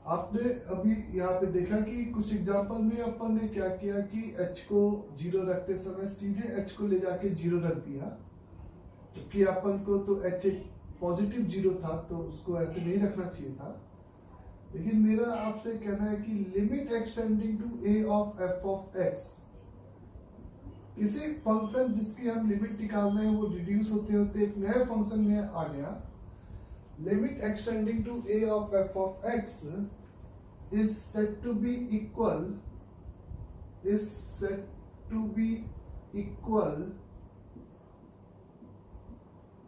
आपने अभी यहाँ पे देखा कि कुछ एग्जांपल में अपन ने क्या किया कि h को 0 रखते समय सीधे h को ले जाके 0 रख दिया, जबकि अपन को तो h एक पॉजिटिव 0 था तो उसको ऐसे नहीं रखना चाहिए था। लेकिन मेरा आपसे कहना है कि limit extending to a of f of x, किसी फंक्शन जिसकी हम लिमिट निकाल रहे हैं वो रिड्यूस होते होते एक नए फंक्शन में आ गया। Limit extending to a of f of x is said to be equal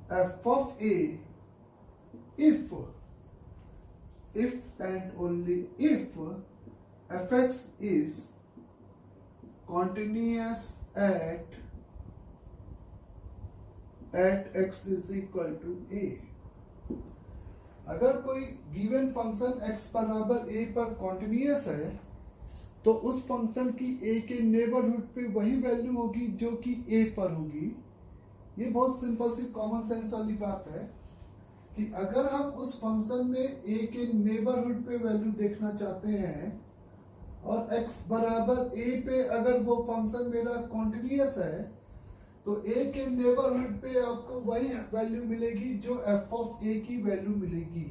f of a if and only if fx is continuous at x is equal to a। अगर कोई given function x बराबर a पर continuous है तो उस function की a के neighbourhood पे वही वैल्यू होगी जो कि a पर होगी। ये बहुत सिंपल सी कॉमन सेंस वाली बात है कि अगर हम उस फंक्शन में a के नेबरहुड पे वैल्यू देखना चाहते हैं और x बराबर a पे अगर वो फंक्शन मेरा कॉन्टिन्यूअस है तो a के नेबरहुड पे आपको वही वैल्यू मिलेगी जो f ऑफ a की वैल्यू मिलेगी।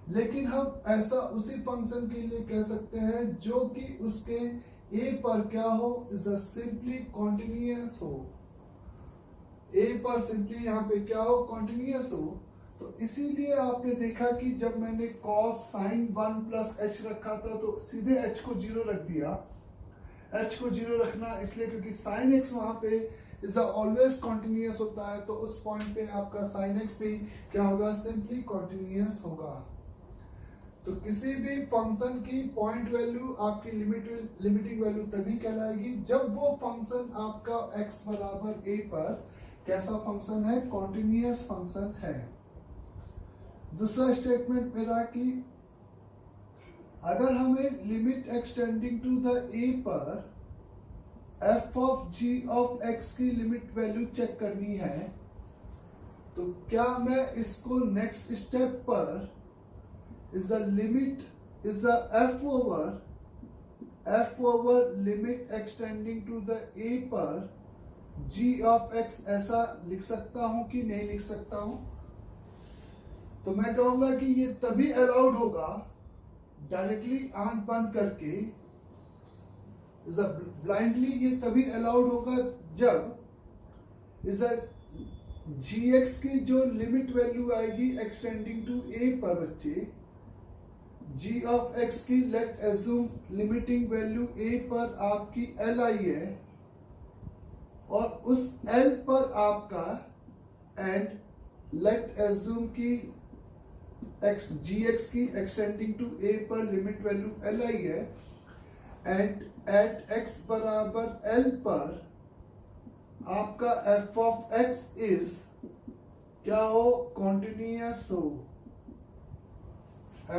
लेकिन हम ऐसा उसी फंक्शन के लिए कह सकते हैं जो कि उसके a पर क्या हो, इज अ सिंपली कॉन्टिन्यूअस हो। a पर सिंपली यहाँ पे क्या हो, कॉन्टिन्यूअस हो। तो इसीलिए आपने देखा कि जब मैंने cos sin 1 प्लस h रखा था तो सीधे h को 0 रख दिया। h को 0 रखना इसलिए क्योंकि sin x वहां पे इज ऑलवेज कॉन्टिन्यूअस होता है, तो उस पॉइंट पे आपका sin x भी क्या होगा, सिंपली कॉन्टिन्यूअस होगा। तो किसी भी फंक्शन की पॉइंट वैल्यू आपकी लिमिटिंग वैल्यू तभी कहलाएगी जब वो फंक्शन आपका x बराबर a पर कैसा फंक्शन है, कॉन्टिन्यूअस फंक्शन है। दूसरा स्टेटमेंट मेरा कि अगर हमें limit extending to the a पर f of g of x की लिमिट वैल्यू चेक करनी है तो क्या मैं इसको नेक्स्ट स्टेप पर is a limit is a f over limit extending to the a पर g ऑफ x ऐसा लिख सकता हूं कि नहीं लिख सकता हूं? तो मैं कहूंगा कि ये तभी अलाउड होगा डायरेक्टली आंख बंद करके, ब्लाइंडली ये तभी अलाउड होगा जब इज gx की जो लिमिट वैल्यू आएगी एक्सटेंडिंग टू a पर बच्चे, g ऑफ x की late assume limiting value a पर आपकी l आई है और उस l पर आपका एंड लेट एज्यूम की gx की एक्सटेंडिंग टू a पर लिमिट वैल्यू l आई है एंड एट x बराबर l पर आपका f ऑफ x इज क्या हो, कॉन्टिन्यूअस हो।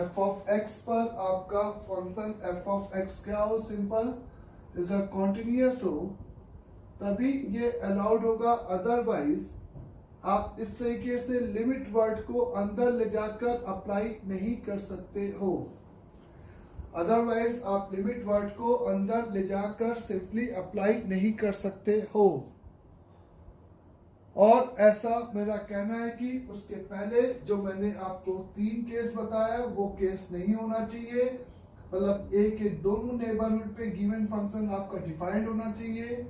f ऑफ x पर आपका फंक्शन f ऑफ x क्या हो, सिंपल इज अ कॉन्टिन्यूअस हो, तभी ये अलाउड होगा। अदरवाइज आप इस तरीके से लिमिट वर्ड को अंदर ले जाकर अप्लाई नहीं कर सकते हो। अदरवाइज आप लिमिट वर्ड को अंदर ले जाकर सिंपली अप्लाई नहीं कर सकते हो। और ऐसा मेरा कहना है कि उसके पहले जो मैंने आपको 3 केस बताया वो केस नहीं होना चाहिए। मतलब a के दोनों नेबरहुड पे गिवन फंक्शन आपका डिफाइंड होना चाहिए,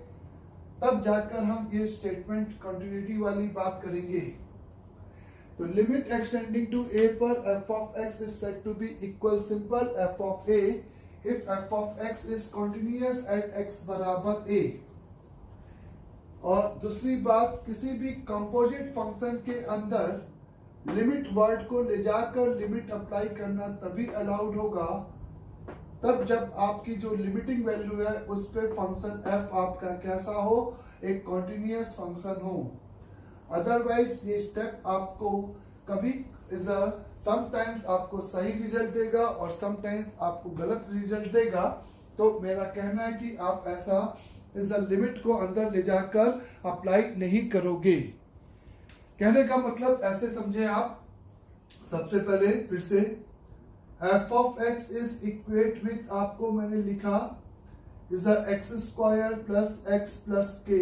तब जाकर हम ये स्टेटमेंट कंटिन्यूटी वाली बात करेंगे। तो लिमिट एक्सटेंडिंग टू a पर f of x is said to be equal simple f of a if f of x is continuous at x बराबर a। और दूसरी बात, किसी भी कंपोजिट फंक्शन के अंदर लिमिट वर्ड को ले जाकर लिमिट अप्लाई करना तभी अलाउड होगा तब जब आपकी जो लिमिटिंग वैल्यू है उस पे फंक्शन f आपका कैसा हो, एक कॉन्टिन्यूअस फंक्शन हो। अदरवाइज ये स्टेप आपको कभी समटाइम्स आपको सही रिजल्ट देगा और समटाइम्स आपको गलत रिजल्ट देगा। तो मेरा कहना है कि आप ऐसा इस लिमिट को अंदर ले जाकर अप्लाई नहीं करोगे। कहने का मतलब ऐसे समझे आप, सबसे पहले फिर से F of x is equate with, आपको मैंने लिखा is a x square plus x plus के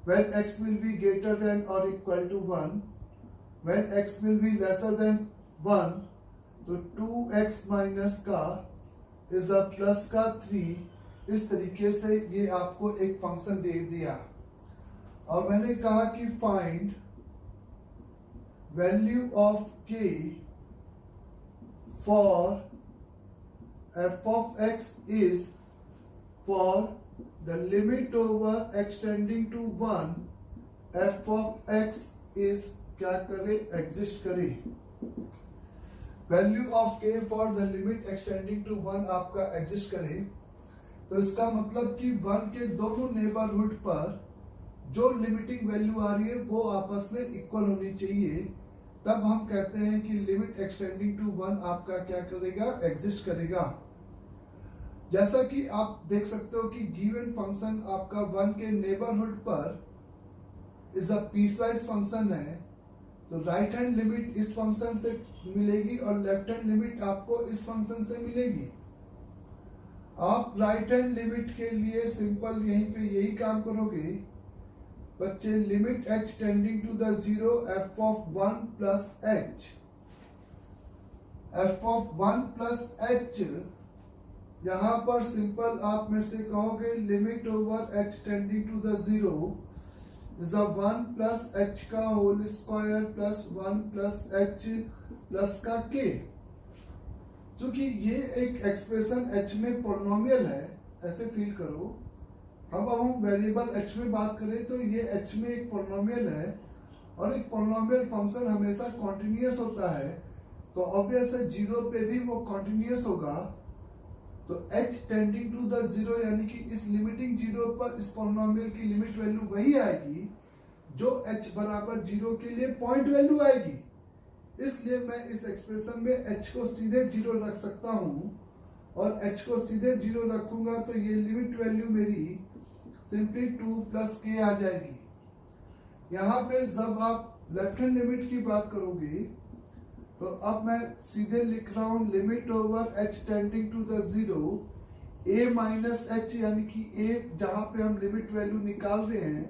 when x will be greater than or equal to 1, when x will be lesser than 1, तो 2x माइनस का इज अ प्लस का 3। इस तरीके से ये आपको एक फंक्शन दे दिया और मैंने कहा कि find value of k for f of x is for the limit over extending to 1 f of x is क्या करे, एग्जिस्ट करे। Value of k for the limit extending to 1 आपका एग्जिस्ट करे, तो इसका मतलब कि 1 के दोनों नेबरहुड पर जो लिमिटिंग वैल्यू आ रही है वो आपस में इक्वल होनी चाहिए, तब हम कहते हैं कि लिमिट एक्सटेंडिंग टू 1 आपका क्या करेगा, एग्जिस्ट करेगा। जैसा कि आप देख सकते हो कि गिवन फंक्शन आपका 1 के नेबरहुड पर इज अ पीसवाइज फंक्शन है, तो राइट हैंड लिमिट इस फंक्शन से मिलेगी और लेफ्ट हैंड लिमिट आपको इस फंक्शन से मिलेगी। आप राइट हैंड लिमिट के लिए सिंपल यहीं पे यही काम करोगे बच्चे, limit h tending to the 0 f of 1 plus h, f of 1 plus h, यहां पर सिंपल आप मेरे से कहोगे limit over h tending to the 0 is a 1 plus h का whole square plus 1 plus h plus का k। चूंकि ये एक एक्सप्रेशन h में पॉलिनोमियल है, ऐसे फील करो। अब हम वेरिएबल h में बात करें तो ये h में एक पॉलिनोमियल है और एक पॉलिनोमियल फंक्शन हमेशा कॉन्टिन्यूअस होता है, तो ऑब्वियस है 0 पे भी वो कॉन्टिन्यूअस होगा। तो h टेंडिंग टू द 0 यानी कि इस लिमिटिंग 0 पर इस पॉलिनोमियल की लिमिट वैल्यू वही आएगी जो h बराबर 0 के लिए पॉइंट वैल्यू आएगी। इसलिए मैं इस एक्सप्रेशन में h को सीधे 0 रख सकता हूं और h को सीधे 0 रखूंगा तो ये लिमिट वैल्यू मेरी सिंपली 2 प्लस k आ जाएगी। यहाँ पे जब आप लेफ्ट हैंड लिमिट की बात करोगे तो अब मैं सीधे लिख रहा हूं limit over h tending to the 0 a minus h, यानी कि a जहां पे हम लिमिट वैल्यू निकाल रहे हैं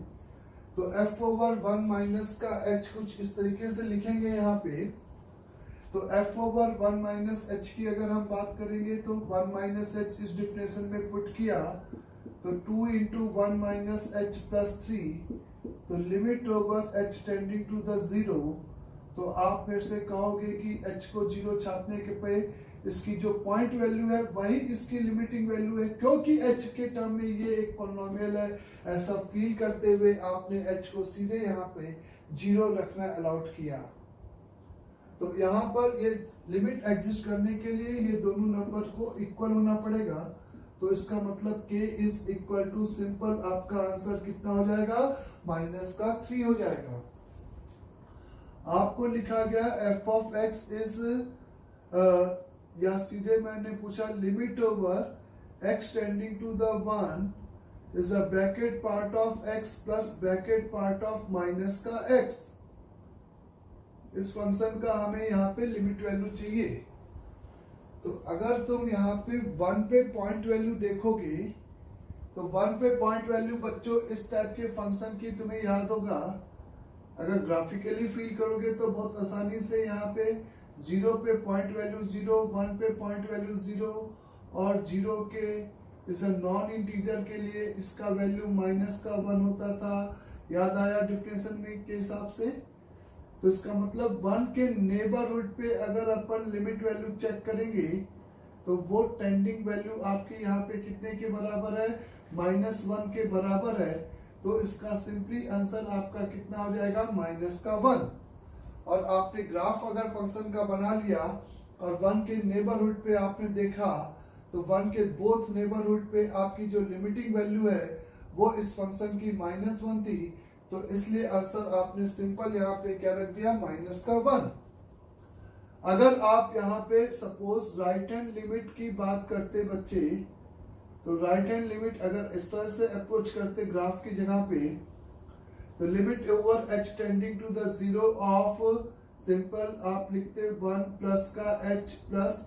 तो f ओवर 1 माइनस का h कुछ इस तरीके से लिखेंगे यहाँ पे। तो f ओवर 1 माइनस h की अगर हम बात करेंगे तो 1 माइनस h इस डिफिनेशन में पुट किया तो 2 इंटू 1 माइनस h प्लस 3, तो limit over h tending to the 0, तो आप मेरे से कहोगे कि h को 0 छापने के पे इसकी जो पॉइंट वैल्यू है वही इसकी लिमिटिंग वैल्यू है, क्योंकि h के टर्म में ये एक पॉलिनोमियल है। ऐसा फील करते हुए आपने h को सीधे यहाँ पे 0 रखना अलाउड किया। तो यहाँ पर ये लिमिट एग्जिस्ट करने के लिए ये दोनों नंबर को इक्वल होना पड़ेगा, तो इसका मतलब k is equal to simple आपका आंसर कितना हो जाएगा, माइनस का 3 हो जाएगा। आपको लिखा गया f of x इज या सीधे मैंने पूछा limit over x tending to the 1 is a bracket part of x plus bracket part of minus का x। इस फंक्शन का हमें यहाँ पे लिमिट वैल्यू चाहिए। तो अगर तुम यहाँ पे 1 पे पॉइंट वैल्यू देखोगे तो 1 पे पॉइंट वैल्यू बच्चों इस टाइप के फंक्शन की तुम्हें याद होगा, अगर ग्राफिकली फील करोगे तो बहुत आसानी से यहाँ पे 0 पे पॉइंट वैल्यू 0, 1 पे पॉइंट वैल्यू 0 और 0 के इस नॉन इंटीजर के लिए इसका वैल्यू माइनस का 1 होता था। याद आया डिफिनेशन में के हिसाब से? तो इसका मतलब 1 के नेबरहुड पे अगर अपन लिमिट वैल्यू चेक करेंगे तो वो टेंडिंग वैल्यू आपके यहाँ पे कितने के बराबर है, -1 के बराबर है। तो इसका सिंपली आंसर आपका कितना हो जाएगा, -1। और आपने ग्राफ अगर फंक्शन का बना लिया और 1 के नेबरहुड पे आपने देखा तो 1 के बोथ नेबरहुड पे आपकी जो लिमिटिंग वैल्यू है वो इस फंक्शन की -1 थी, तो इसलिए आंसर आपने सिंपल यहाँ पे क्या रख दिया, -1। अगर आप यहाँ पे सपोज राइट हैंड लिमिट की बात करते बच्चे, तो राइट हैंड लिमिट अगर इस तरह से अप्रोच करते ग्राफ की जगह पे, तो limit over h tending to the 0 of simple आप लिखते 1 प्लस का h प्लस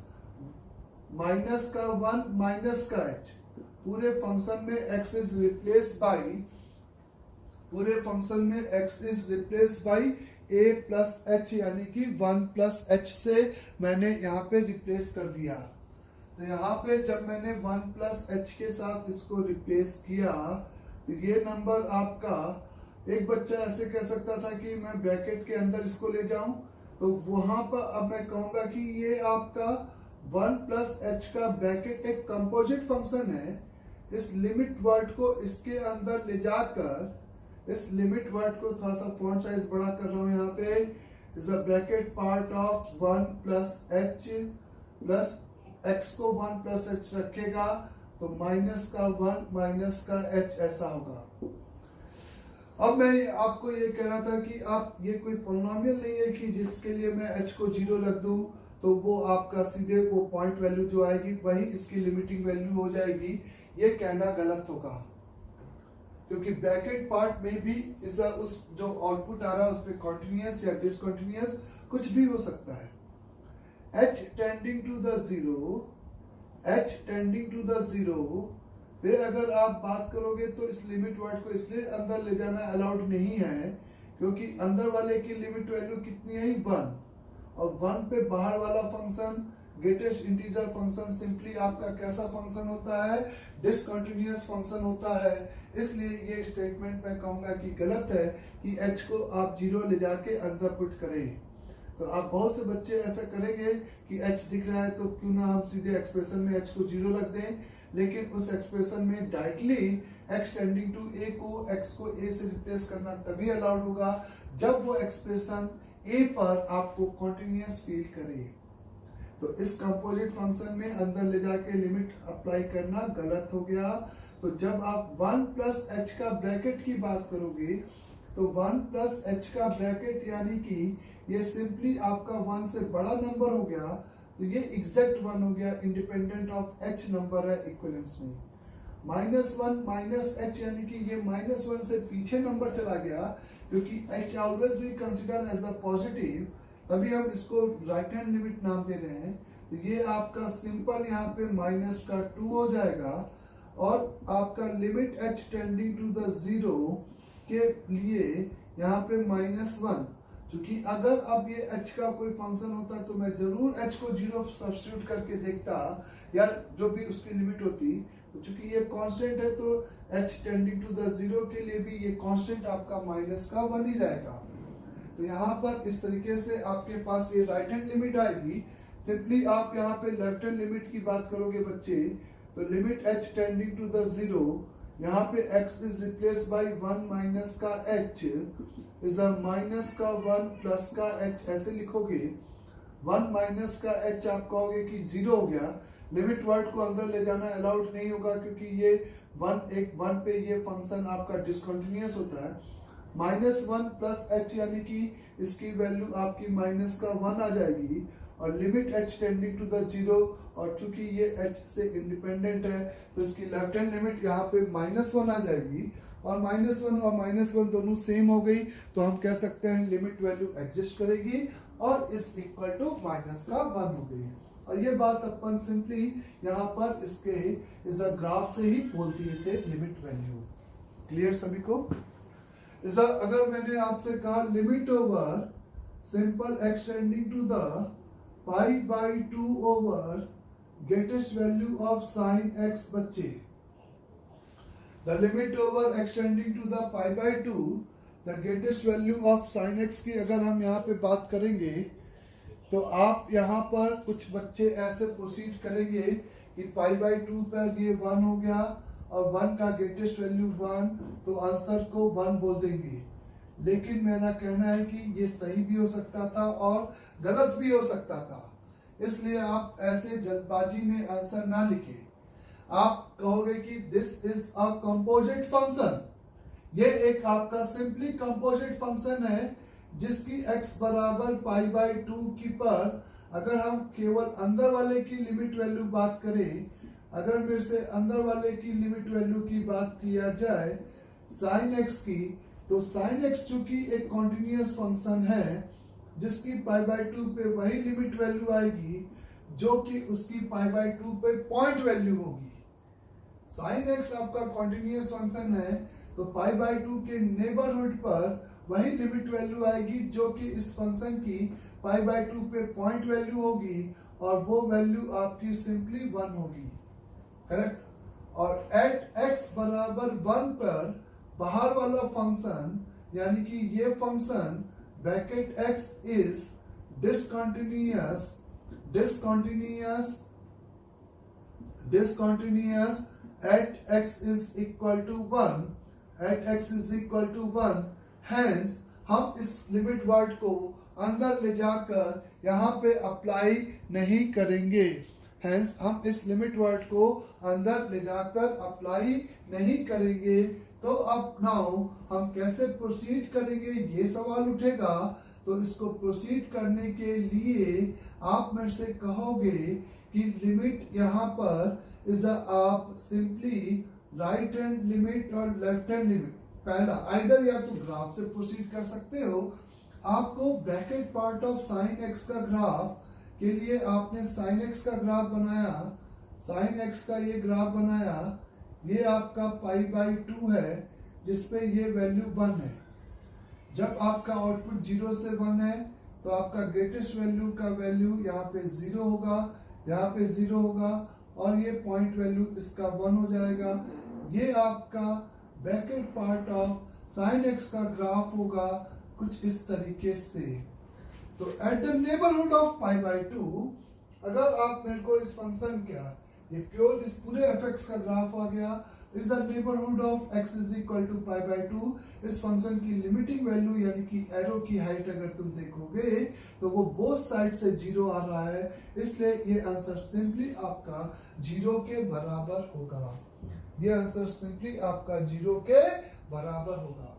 माइनस का 1 माइनस का h, पूरे फंक्शन में x is replace by a plus h, यानी कि 1 प्लस h से मैंने यहाँ पे रिप्लेस कर दिया। तो यहाँ पे जब मैंने 1 प्लस h के साथ इसको रिप्लेस किया तो ये नंबर आपका, एक बच्चा ऐसे कह सकता था कि मैं ब्रैकेट के अंदर इसको ले जाऊं, तो वहां पर अब मैं कहूंगा कि ये आपका 1 प्लस h का ब्रैकेट एक कंपोजिट फंक्शन है। इस लिमिट वर्ड को इसके अंदर ले जाकर, इस लिमिट वर्ड को थोड़ा सा फॉन्ट साइज बड़ा कर रहा हूं यहाँ पे, is a bracket part of 1 plus h plus x को 1 प्लस h रखेगा तो माइनस का 1 माइनस का h ऐसा होगा। अब मैं आपको ये कह रहा था कि आप, ये कोई पॉलिनोमियल नहीं है कि जिसके लिए मैं h को 0 रख दूं तो वो आपका सीधे वो पॉइंट वैल्यू जो आएगी वही इसकी लिमिटिंग वैल्यू हो जाएगी। ये कहना गलत होगा, क्योंकि ब्रैकेट पार्ट में भी उस जो आउटपुट आ रहा है उस पर कॉन्टिन्यूअस या डिसकॉन्टिन्यूअस कुछ भी हो सकता है। h tending to the zero, फिर अगर आप बात करोगे तो इस लिमिट वर्ड को इसलिए अंदर ले जाना अलाउड नहीं है क्योंकि अंदर वाले की लिमिट वैल्यू कितनी है 1, और 1 पे बाहर वाला function greatest integer function simply आपका कैसा फंक्शन होता है, डिसकंटिन्यूअस फंक्शन होता है। इसलिए ये स्टेटमेंट मैं कहूंगा कि गलत है कि h को आप 0 ले जाके अंदर पुट करें। तो आप बहुत से बच्चे ऐसा करेंगे कि h दिख रहा है तो क्यों ना हम सीधे एक्सप्रेशन में h को 0 रख दें, लेकिन उस एक्सप्रेशन में directly x tending to a को x को a से रिप्लेस करना तभी अलाउड होगा जब वो एक्सप्रेशन a पर आपको कॉन्टिन्यूअस फील करे। तो इस कंपोजिट फंक्शन में अंदर ले जाके लिमिट अप्लाई करना गलत हो गया। तो जब आप 1 प्लस h का ब्रैकेट की बात करोगे तो 1 प्लस h का ब्रैकेट यानी कि ये सिंपली आपका 1 से बड़ा नंबर हो गया, तो ये एग्जैक्ट 1 हो गया, इंडिपेंडेंट ऑफ h नंबर है इक्विवेलेंस में। -1 माइनस h यानी कि ये -1 से पीछे नंबर चला गया, क्योंकि h always be considered as a positive, तभी हम इसको राइट हैंड लिमिट नाम दे रहे हैं। तो ये आपका सिंपल यहाँ पे -2 हो जाएगा, और आपका limit h tending to the 0 के लिए यहाँ पे -1, क्योंकि अगर अब ये h का कोई फंक्शन होता तो मैं जरूर h को 0 सब्स्टिट्यूट करके देखता, या जो भी उसकी लिमिट होती, तो चूंकि ये कांस्टेंट है तो h टेंडिंग टू द 0 के लिए भी ये कांस्टेंट आपका -1 ही रहेगा। तो यहाँ पर इस तरीके से आपके पास ये राइट हैंड लिमिट आएगी। सिंपली आप यहाँ पे लेफ्ट हैंड लिमिट की बात करोगे बच्चे, तो limit h tending to the 0, यहाँ पे x is replace by 1 minus का h इज अ माइनस का 1 प्लस का h, ऐसे लिखोगे। 1 माइनस का h आप कहोगे कि 0 हो गया, लिमिट वर्ड को अंदर ले जाना अलाउड नहीं होगा क्योंकि ये 1 पे ये फंक्शन आपका डिसकंटिन्यूअस होता है। -1 प्लस h यानी कि इसकी वैल्यू आपकी माइनस का 1 आ जाएगी, और limit h tending to the 0, और चूंकि ये h से इंडिपेंडेंट है तो इसकी लेफ्ट हैंड लिमिट यहाँ पे -1 आ जाएगी, और -1 और -1 दोनों सेम हो गई, तो हम कह सकते हैं लिमिट वैल्यू एग्जिस्ट करेगी और इज इक्वल टू -1 हो गई। और ये बात अपन सिंपली यहाँ पर इसके इस ग्राफ से ही बोल दिए थे लिमिट वैल्यू। क्लियर सभी को? अगर मैंने आपसे कहा limit over simple x tending to the π/2 over greatest value of sin x, बच्चे the limit over x tending to the π/2 the greatest value of sin x की अगर हम यहाँ पे बात करेंगे तो आप यहाँ पर कुछ बच्चे ऐसे प्रोसीड करेंगे कि π/2 पर ये 1 हो गया और 1 का ग्रेटेस्ट वैल्यू 1, तो आंसर को 1 बोल देंगे। लेकिन मेरा कहना है कि ये सही भी हो सकता था और गलत भी हो सकता था, इसलिए आप ऐसे जल्दबाजी में आंसर ना लिखें। आप कहोगे कि this is a composite function, ये एक आपका सिंपली कंपोजिट फंक्शन है जिसकी x बराबर π/2 की पर अगर हम केवल अंदर वाले की लिमिट वैल्यू बात करें, अगर मेरे से अंदर वाले की लिमिट वैल्यू की बात किया जाए sin x की, तो sin x चूंकि एक कॉन्टिन्यूअस फंक्शन है जिसकी π/2 पे वही लिमिट वैल्यू आएगी जो कि उसकी पाई बाई 2 पे पॉइंट वैल्यू होगी। साइन एक्स आपका कॉन्टिन्यूस फंक्शन है, तो पाई बाई 2 के नेबरहुड पर वही लिमिट वैल्यू आएगी जो कि इस फंक्शन की पाई बाई 2 पे पॉइंट वैल्यू होगी, और वो वैल्यू आपकी सिंपली 1 होगी। करेक्ट। और एट एक्स बराबर 1 पर बाहर वाला फंक्शन यानी कि ये function bracket x is discontinuous at x is equal to 1, hence हम इस लिमिट वर्ड को अंदर ले जाकर यहाँ पे अप्लाई नहीं करेंगे। Hence हम इस लिमिट वर्ड को अंदर ले जाकर अप्लाई नहीं करेंगे। तो अब नाउ हम कैसे प्रोसीड करेंगे ये सवाल उठेगा। तो इसको प्रोसीड करने के लिए आप मेरे से कहोगे कि लिमिट यहाँ पर इज आप सिंपली राइट हैंड लिमिट और लेफ्ट हैंड लिमिट, पहला आइदर या तो ग्राफ से प्रोसीड कर सकते हो। आपको bracket part of sine x का ग्राफ के लिए आपने साइन एक्स का ग्राफ बनाया, साइन एक्स का ये ग्राफ बनाया, ये आपका पाई बाई 2 है जिसपे ये वैल्यू 1 है। जब आपका आउटपुट 0 से 1 है तो आपका ग्रेटेस्ट वैल्यू का वैल्यू यहाँ पे 0 होगा, यहाँ पे 0 होगा, और ये पॉइंट वैल्यू इसका 1 हो जाएगा। ये आपका bracket part of sine x का ग्राफ होगा कुछ इस तरीके से। तो at the neighbourhood of pi by 2, अगर आप मेरे को इस फंक्शन का ये प्योर इस पूरे एफएक्स का ग्राफ आ गया, is the neighbourhood of x is equal to pi by 2, इस फंक्शन की लिमिटिंग वैल्यू यानी कि एरो की हाइट अगर तुम देखोगे तो वो बोथ साइड से 0 आ रहा है, इसलिए ये आंसर सिंपली आपका 0 के बराबर होगा। ये आंसर सिंपली आपका 0 के बराबर होगा।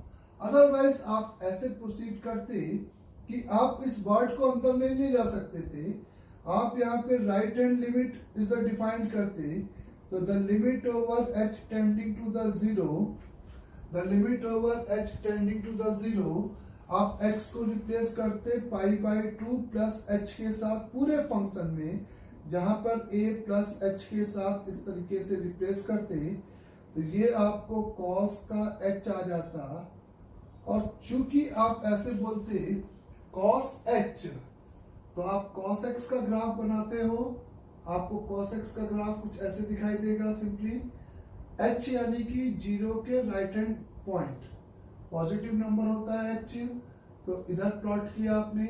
अदरवाइज आप ऐसे प्रोसीड करते कि आप इस वर्ड को अंदर नहीं ले जा सकते थे। आप यहाँ पे right hand limit is the defined करते, तो the limit over h tending to the 0, the limit over h tending to the 0, आप x को रिप्लेस करते पाई बाई 2 प्लस h के साथ पूरे फंक्शन में, जहां पर a प्लस h के साथ इस तरीके से रिप्लेस करते, तो ये आपको cos का h आ जाता। और चूंकि आप ऐसे बोलते cos h, तो आप cos x का ग्राफ बनाते हो, आपको cos x का ग्राफ कुछ ऐसे दिखाई देगा सिंपली। h यानी कि 0 के right hand point, positive number होता है h, तो इधर प्लॉट किया आपने।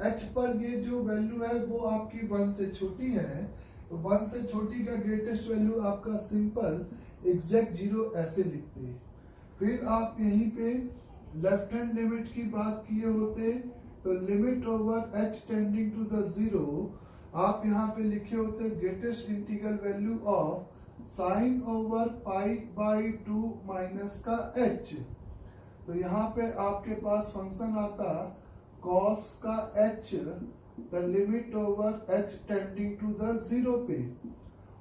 h पर ये जो वैल्यू है वो आपकी 1 से छोटी है, तो 1 से छोटी का ग्रेटेस्ट वैल्यू आपका सिंपल एग्जैक्ट 0 ऐसे लिखते हैं। फिर आप यहीं पे लेफ्ट हैंड लिमिट की बात किए होते, तो limit over h tending to the 0, आप यहाँ पे लिखे होते greatest integral value of sine over pi by 2 minus का h। तो यहाँ पे आपके पास फंक्शन आता cos का h, the limit over h tending to the 0 पे,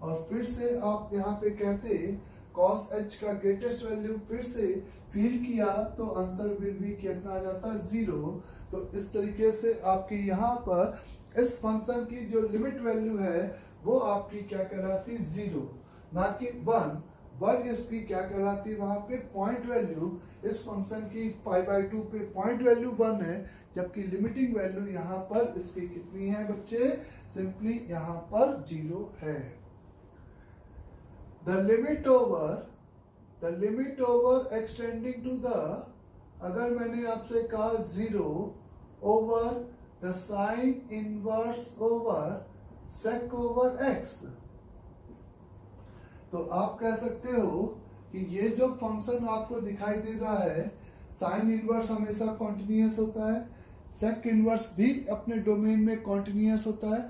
और फिर से आप यहाँ पे कहते cos h का ग्रेटेस्ट वैल्यू फिर से फील किया तो आंसर विल बी कितना आ जाता 0। तो इस तरीके से आपके यहाँ पर इस फंक्शन की जो लिमिट वैल्यू है वो आपकी क्या कहलाती 0, ना कि 1 इसकी क्या कहलाती वहां पे पॉइंट वैल्यू। इस फंक्शन की पाई बाई 2 पे पॉइंट वैल्यू 1 है, जबकि लिमिटिंग वैल्यू यहाँ पर इसकी कितनी है बच्चे, सिंपली यहाँ पर 0 है। The limit over extending to the, अगर मैंने आपसे कहा 0 over the sine inverse over sec over x, तो आप कह सकते हो कि ये जो फंक्शन आपको दिखाई दे रहा है, साइन इनवर्स हमेशा कॉन्टिन्यूस होता है, सेक इनवर्स भी अपने डोमेन में कॉन्टिन्यूस होता है,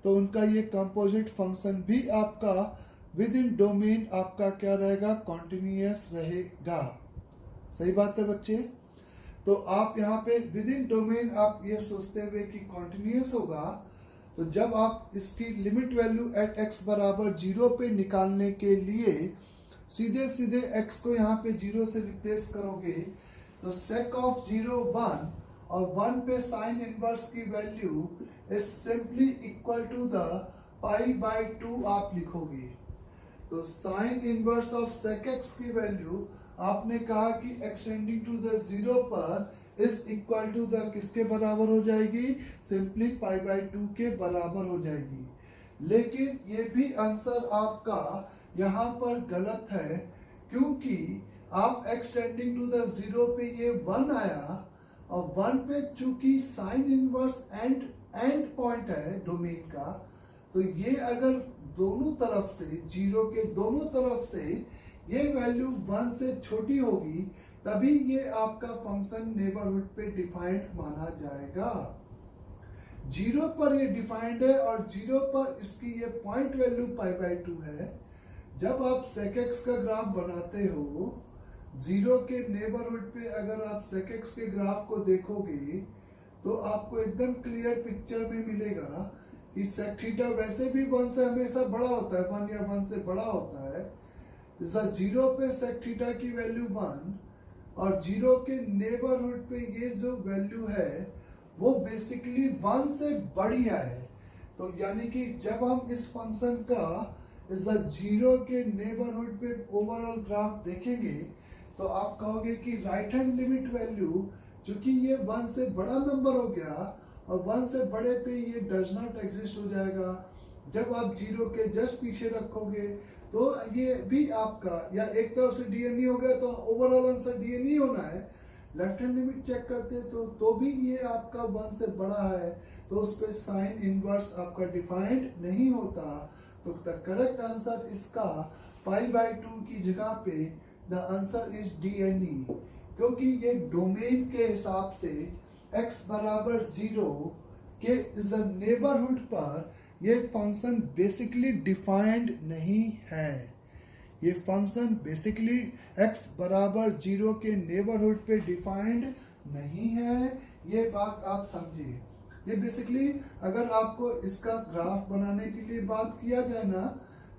तो उनका ये कंपोजिट फंक्शन भी आपका विद इन डोमेन आपका क्या रहेगा, कॉन्टिन्यूस रहेगा। सही बात है बच्चे। तो आप यहाँ पे विद इन डोमेन आप ये सोचते हुए कि कॉन्टिन्यूस होगा, तो जब आप इसकी लिमिट वैल्यू एट x बराबर 0 पे निकालने के लिए सीधे सीधे x को यहाँ पे 0 से रिप्लेस करोगे, तो sec ऑफ 0 1, और 1 पे साइन इनवर्स की value is simply equal to the pi by 2 आप लिखोगे। तो sine inverse of sec x की वैल्यू आपने कहा कि एक्सटेंडिंग टू द जीरो पर इज इक्वल टू द किसके बराबर हो जाएगी, सिंपली पाई बाय 2 के बराबर हो जाएगी। लेकिन ये भी आंसर आपका यहाँ पर गलत है, क्योंकि आप एक्सटेंडिंग टू द जीरो पे ये 1 आया, और 1 पे चूंकि साइन इनवर्स एंड पॉइंट है डोमेन का, तो ये अगर दोनों तरफ से, जीरो के दोनों तरफ से ये वैल्यू 1 से छोटी होगी, तभी ये आपका फंक्शन नेबरहुड पे डिफाइंड माना जाएगा। जीरो पर ये डिफाइंड है और जीरो पर इसकी ये पॉइंट वैल्यू पाई बाय 2 है। जब आप सेक एक्स का ग्राफ बनाते हो, जीरो के नेबरहुड पे अगर आप सेक एक्स के ग्राफ को देखोगे तो आपको एकदम क्लियर पिक्चर में मिलेगा कि सेक थीटा वैसे भी 1 से हमेशा बड़ा होता है, 1 या 1 से बड़ा होता है। जैसा जीरो पे सेक थीटा की वैल्यू 1 और जीरो के नेबरहुड पे ये जो वैल्यू है वो बेसिकली 1 से बढ़िया है। तो यानी कि जब हम इस फंक्शन का जीरो के नेबरहुड पे ओवरऑल ग्राफ देखेंगे तो आप कहोगे कि राइट हैंड लिमिट वैल्यू, चूंकि ये 1 से बड़ा नंबर हो गया और 1 से बड़े पे ये डज नॉट एग्जिस्ट हो जाएगा। जब आप जीरो के जस्ट पीछे रखोगे तो ये भी आपका, या एक तरफ से डीएन हो गया तो ओवरऑल आंसर डीएन ही होना है। लेफ्ट हैंड लिमिट चेक करते तो भी ये आपका 1 से बड़ा है, तो उस पे साइन इनवर्स आपका डिफाइंड नहीं होता। तो द करेक्ट आंसर इसका पाई बाय 2 की जगह पे द आंसर इज डीएनई, क्योंकि ये डोमेन के हिसाब से x बराबर 0 के इस नेबरहुड पर ये फंक्शन बेसिकली डिफाइंड नहीं है। ये फंक्शन बेसिकली x बराबर 0 के नेबरहुड पे डिफाइंड नहीं है, ये बात आप समझिए। ये बेसिकली अगर आपको इसका ग्राफ बनाने के लिए बात किया जाए ना,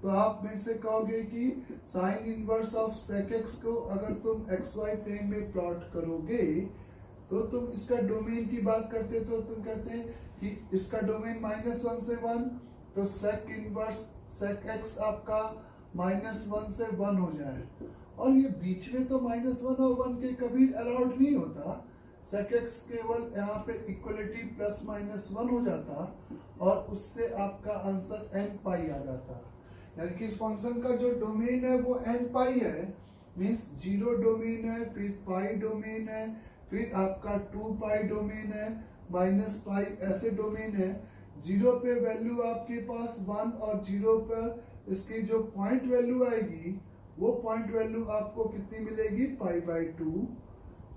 तो आप मेरे से कहोगे कि sine inverse of sec x को अगर तुम एक्स वाई प्लेन में प्लॉट करोगे तो तुम इसका डोमेन की बात करते तो तुम कहते हैं कि इसका डोमेन -1 से 1, तो सेक इनवर्स सेक एक्स आपका -1 से 1 हो जाए। और ये बीच में तो -1 और 1 के कभी अलाउड नहीं होता। सेक एक्स केवल यहाँ पे इक्वलिटी +-1 हो जाता और उससे आपका आंसर n पाई आ जाता। यानी कि इस फंक्शन का जो डोमेन है वो n पाई है, मींस 0 डोमेन है, फिर पाई डोमेन है, फिर आपका 2 पाई डोमेन है, -पाई ऐसे डोमेन है। 0 पे वैल्यू आपके पास 1 और 0 पर इसकी जो पॉइंट वैल्यू आएगी वो पॉइंट वैल्यू आपको कितनी मिलेगी, पाई बाय 2।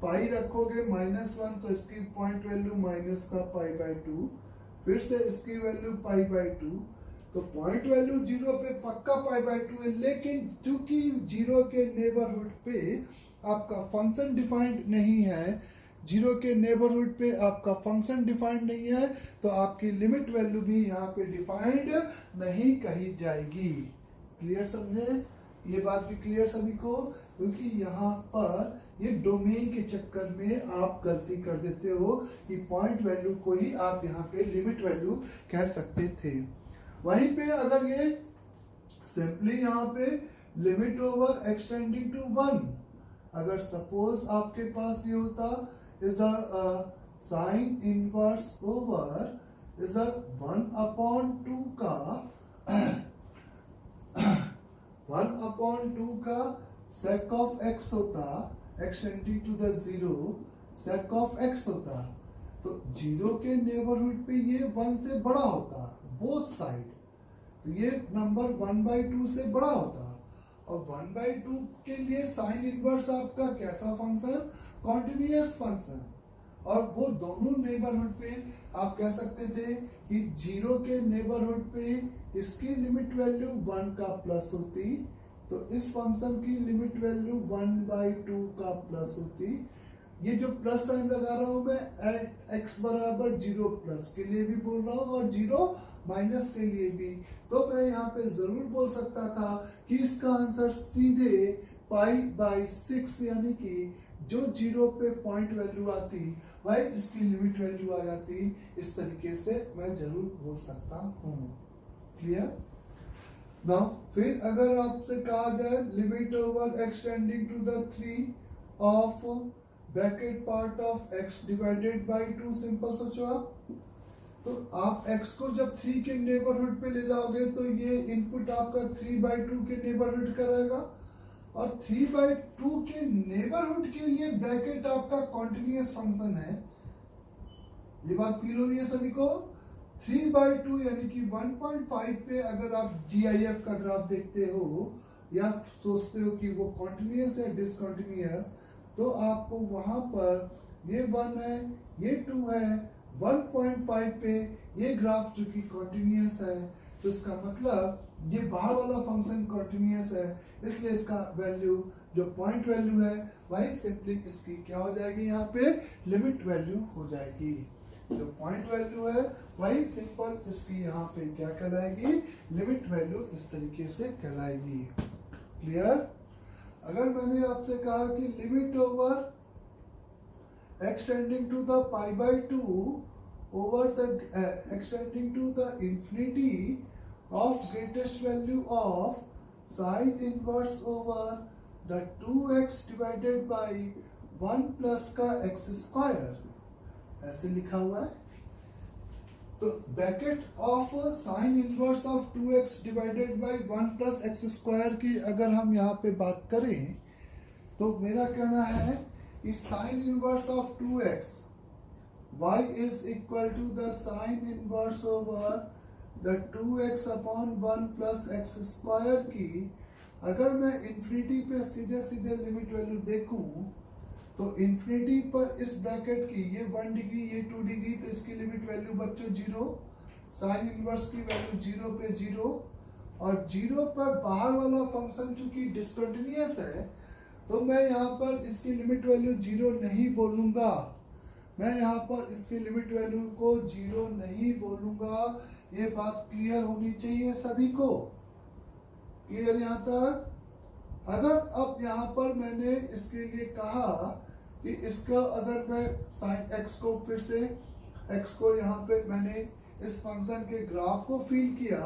पाई रखोगे -1 तो इसकी पॉइंट वैल्यू माइनस का पाई बाय 2, फिर से इसकी वैल्यू पाई बाय 2, तो पॉइंट वैल्यू 0 पे पक्का पाई बाय 2 है। लेकिन चूंकि 0 के नेबरहुड पे आपका फंक्शन डिफाइंड नहीं है, 0 के नेबरहुड पे आपका फंक्शन डिफाइंड नहीं है, तो आपकी लिमिट वैल्यू भी यहाँ पे डिफाइंड नहीं कही जाएगी। क्लियर समझे? ये बात भी क्लियर सभी को, क्योंकि यहाँ पर ये डोमेन के चक्कर में आप गलती कर देते हो कि पॉइंट वैल्यू को ही आप यहाँ पे लिमिट वैल्यू कह सकते थे। वहीं पे अगर ये सिंपली यहाँ पे लिमिट ओवर एक्सटेंडिंग टू 1, अगर सपोज आपके पास ये होता is a sine inverse over is a 1/2 का 1/2 का sec ऑफ x होता, x tending to the 0 sec of x होता, तो 0 के नेबरहुड पे ये 1 से बड़ा होता बोथ साइड, तो ये नंबर 1/2 से बड़ा होता। और 1/2 के लिए साइन इनवर्स आपका कैसा फंक्शन, कॉन्टिन्यूअस फंक्शन, और वो दोनों नेबरहुड पे आप कह सकते थे कि 0 के नेबरहुड पे इसकी लिमिट वैल्यू 1 का प्लस होती, तो इस फंक्शन की लिमिट वैल्यू 1/2 का प्लस होती। ये जो प्लस साइन लगा रहा हूं मैं x बराबर 0 प्लस के लिए भी बोल रहा हूं और 0 माइनस के लिए भी, तो मैं यहाँ पे जरूर बोल सकता था कि इसका आंसर सीधे π/6, यानी कि जो 0 पे पॉइंट वैल्यू आती वह इसकी लिमिट वैल्यू आ जाती। इस तरीके से मैं जरूर बोल सकता हूँ। क्लियर। नाउ फिर अगर आपसे कहा जाए limit over x tending to the 3 of bracket part of x divided by 2, simple सोचो आप। तो आप x को जब 3 के नेबरहुड पे ले जाओगे तो ये इनपुट आपका 3/2 के नेबरहुड का रहेगा, और 3/2 के नेबरहुड के लिए ब्रैकेट आपका कॉन्टिन्यूअस फंक्शन है। ये बात फील हो रही है सभी को? 3/2 यानी कि 1.5 पे अगर आप GIF का ग्राफ देखते हो या सोचते हो कि वो कॉन्टिन्यूअस है डिसकॉन्टिन्यूअस, तो आपको वहां पर ये 1 है, ये 2 है, 1.5 पे ये ग्राफ जो कि कॉन्टिन्यूअस है, तो इसका मतलब ये बाहर वाला फंक्शन कॉन्टिन्यूअस है, इसलिए इसका वैल्यू जो पॉइंट वैल्यू है वही सिंपली इसकी क्या हो जाएगी, यहाँ पे लिमिट वैल्यू हो जाएगी। जो पॉइंट वैल्यू है वही सिंपल इसकी यहाँ पे क्या कहलाएगी, लिमिट वैल्यू इस तरीके से कहलाएगी। क्लियर। अगर मैंने आपसे कहा कि limit over x tending to the pi/2 over the x tending to the infinity of greatest value of sine inverse over the 2x divided by 1 plus का x square, ऐसे लिखा हुआ है। तो bracket of sine inverse of 2x divided by 1 plus x square की अगर हम यहाँ पे बात करें तो मेरा कहना है कि sine inverse of 2x y is equal to the sine inverse over the 2x upon 1 plus x square की अगर मैं इंफिनिटी पे सीधे सीधे लिमिट वैल्यू देखूं तो इंफिनिटी पर इस ब्रैकेट की ये 1 डिग्री ये 2 डिग्री, तो इसकी लिमिट वैल्यू बच्चों 0, साइन इनवर्स की वैल्यू 0 पे 0, और 0 पर बाहर वाला फंक्शन चूंकि डिसकंटिन्यूअस है तो मैं यहाँ पर इसकी लिमिट वैल्यू 0 नहीं बोलूंगा, मैं यहाँ पर इसकी लिमिट वैल्यू को 0 नहीं बोलूंगा। ये बात क्लियर होनी चाहिए सभी को। क्लियर यहाँ तक। अगर अब यहाँ पर मैंने इसके लिए कहा कि इसका अगर मैं साइन एक्स को फिर से एक्स को यहाँ पे मैंने इस फंक्शन के ग्राफ को फील किया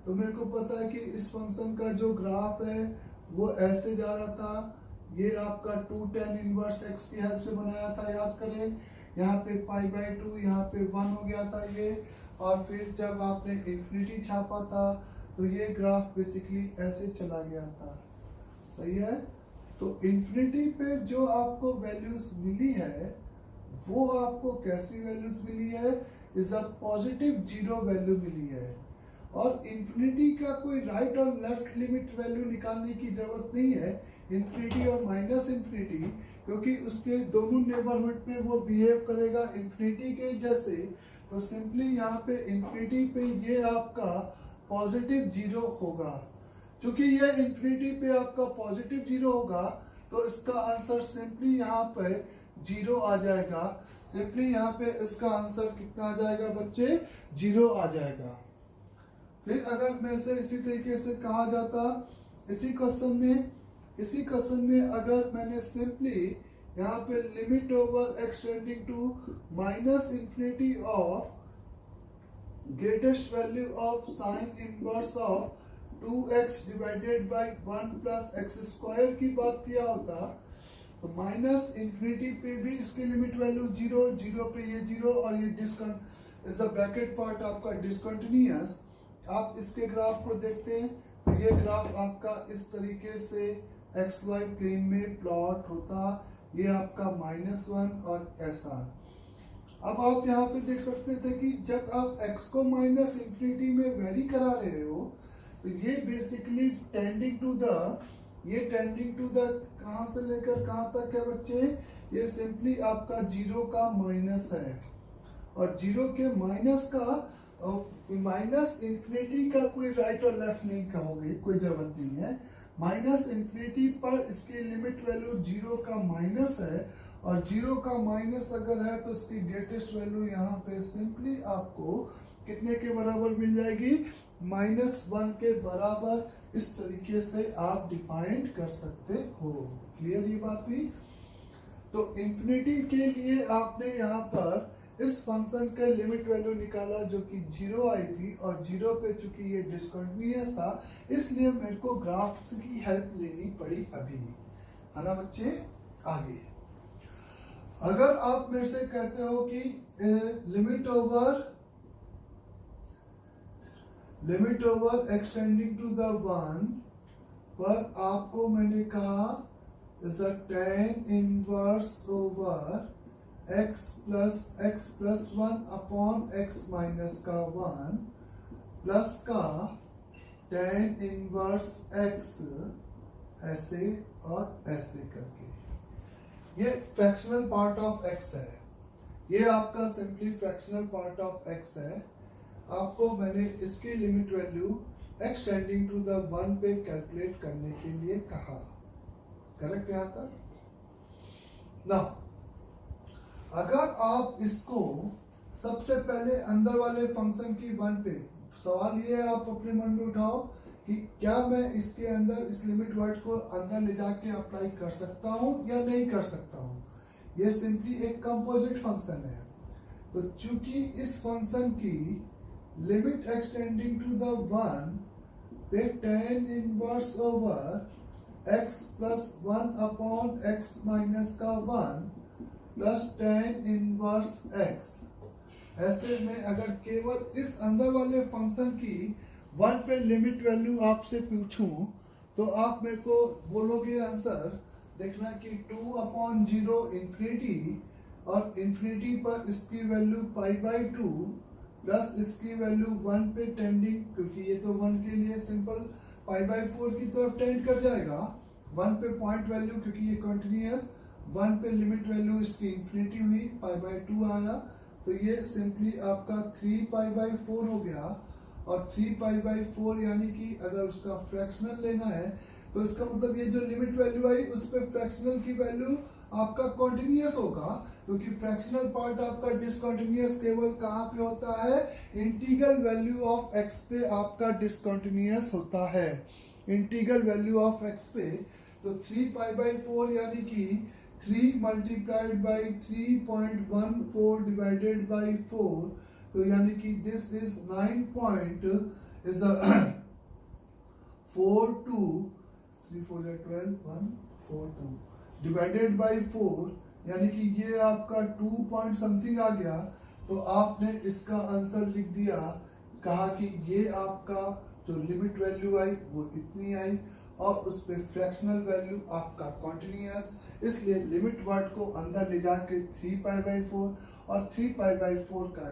तो मेरे को पता है कि इस फंक्शन का जो ग्राफ है वो ऐसे जा रहा था। ये आपका 2 tan इनवर्स एक्स की हेल्प से बनाया था, याद करें। यहाँ पे pi/2 यहाँ पे 1 हो गया था ये, और फिर जब आपने इंफिनिटी छापा था तो ये ग्राफ बेसिकली ऐसे चला गया था। सही है। तो इंफिनिटी पे जो आपको वैल्यूज मिली है वो आपको कैसी वैल्यूज मिली है, इज अ पॉजिटिव 0 वैल्यू मिली है। और इंफिनिटी का कोई राइट और लेफ्ट लिमिट वैल्यू निकालने की जरूरत नहीं है, इंफिनिटी और माइनस इंफिनिटी, क्योंकि उसके दोनों नेबरहुड पे वो बिहेव करेगा इंफिनिटी के जैसे। तो सिंपली यहाँ पे इंफिनिटी पे ये आपका पॉजिटिव 0 होगा। क्योंकि ये इंफिनिटी पे आपका पॉजिटिव 0 होगा तो इसका आंसर सिंपली यहाँ पे 0 आ जाएगा। सिंपली यहाँ पे इसका आंसर कितना आ जाएगा बच्चे, 0 आ जाएगा। फिर अगर मैं से इसी तरीके से कहा जाता इसी क्वेश्चन में अगर मैंने सिंपली यहाँ पे limit over x tending to minus infinity of greatest value of sine inverse of 2x divided by 1 plus x square की बात किया होता तो माइनस इंफिनिटी पे भी इसकी लिमिट वैल्यू 0, 0 पे ये 0, और ये इज अ ब्रैकेट पार्ट आपका डिसकंटिन्यूअस। आप इसके ग्राफ को देखते हैं तो ये ग्राफ आपका इस तरीके से XY प्लेन में प्लॉट होता, ये आपका -1 और ऐसा। अब आप यहाँ पे देख सकते थे कि जब आप x को माइनस इंफिनिटी में वेरी करा रहे हो तो ये बेसिकली टेंडिंग टू द कहाँ से लेकर कहाँ तक है बच्चे, ये सिंपली आपका 0 का माइनस है, और 0 के माइनस का माइनस इंफिनिटी का कोई राइट और लेफ्ट नहीं कहोगे, कोई जरूरत नहीं है। माइनस इंफिनिटी पर इसकी लिमिट वैल्यू 0 का माइनस है, और 0 का माइनस अगर है तो इसकी ग्रेटेस्ट वैल्यू यहाँ पे सिंपली आपको कितने के बराबर मिल जाएगी, -1 के बराबर। इस तरीके से आप डिफाइन कर सकते हो। क्लियर ये बात भी। तो इंफिनिटी के लिए आपने यहाँ पर इस फंक्शन के लिमिट वैल्यू निकाला जो कि 0 आई थी, और 0 पे चूंकि ये डिसकंटिन्यूअस था, इसलिए मेरे को ग्राफ्स की हेल्प लेनी पड़ी अभी, है ना बच्चे। आगे अगर आप मेरे से कहते हो कि limit over extending to the 1 पर आपको मैंने कहा is a tan inverse over x plus 1 upon x minus का 1 प्लस का tan इनवर्स x ऐसे और ऐसे करके, ये फ्रैक्शनल पार्ट ऑफ x है, ये आपका simply fractional part of x है। आपको मैंने इसकी limit value x tending to the 1 पे कैलकुलेट करने के लिए कहा, करेक्ट यहाँ तक ना। अगर आप इसको सबसे पहले अंदर वाले फंक्शन की 1 पे, सवाल ये है आप अपने मन में उठाओ कि क्या मैं इसके अंदर इस लिमिट वर्ड को अंदर ले जाके अप्लाई कर सकता हूं या नहीं कर सकता हूं। ये सिंपली एक कंपोजिट फंक्शन है, तो चूंकि इस फंक्शन की लिमिट एक्सटेंडिंग टू द 1 पे tan inverse over x plus 1 upon x minus का 1 प्लस tan इनवर्स x, ऐसे में अगर केवल इस अंदर वाले फंक्शन की 1 पे लिमिट वैल्यू आपसे पूछूं तो आप मेरे को बोलोगे आंसर, देखना कि 2 अपॉन 0 इंफिनिटी, और इंफिनिटी पर इसकी वैल्यू π/2 प्लस इसकी वैल्यू 1 पे टेंडिंग, क्योंकि ये तो 1 के लिए सिंपल π/4 की तरफ टेंड कर जाएगा। 1 पे पॉइंट वैल्यू, क्योंकि ये कंटिन्यूअस, 1 पे लिमिट वैल्यू इसकी इंफिनिटी हुई, π/2 आया, तो ये सिंपली आपका 3π/4 हो गया। और 3π/4 यानी कि अगर उसका फ्रैक्शनल लेना है तो इसका मतलब ये जो लिमिट वैल्यू आई उस पे फ्रैक्शनल की वैल्यू आपका कॉन्टिन्यूअस होगा, क्योंकि फ्रैक्शनल पार्ट आपका डिसकंटिन्यूअस केवल कहाँ पे होता है, इंटीग्रल वैल्यू ऑफ x पे आपका डिसकंटिन्यूअस होता है, इंटीग्रल वैल्यू ऑफ x पे। तो 3π/4 यानी कि 3 मल्टीप्लाइड बाई 3.14 डिवाइडेड बाई 4, तो यानी कि this is 9 point is 4 3 4 12 1 4 2 divided by 4, यानी कि ये आपका 2 पॉइंट समथिंग आ गया। तो आपने इसका आंसर लिख दिया, कहा कि ये आपका जो लिमिट वैल्यू आई वो इतनी आई, और उस पे फ्रैक्शनल वैल्यू आपका कॉन्टिन्यूअस, इसलिए लिमिट वर्ड को अंदर ले जाके 3π/4, और 3π/4 का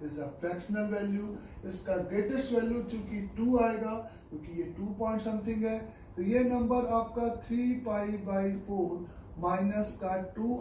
इज अ फ्रैक्शनल वैल्यू, इसका ग्रेटेस्ट वैल्यू चूंकि 2 आएगा क्योंकि ये 2 पॉइंट समथिंग है, तो ये नंबर आपका 3π/4 माइनस का 2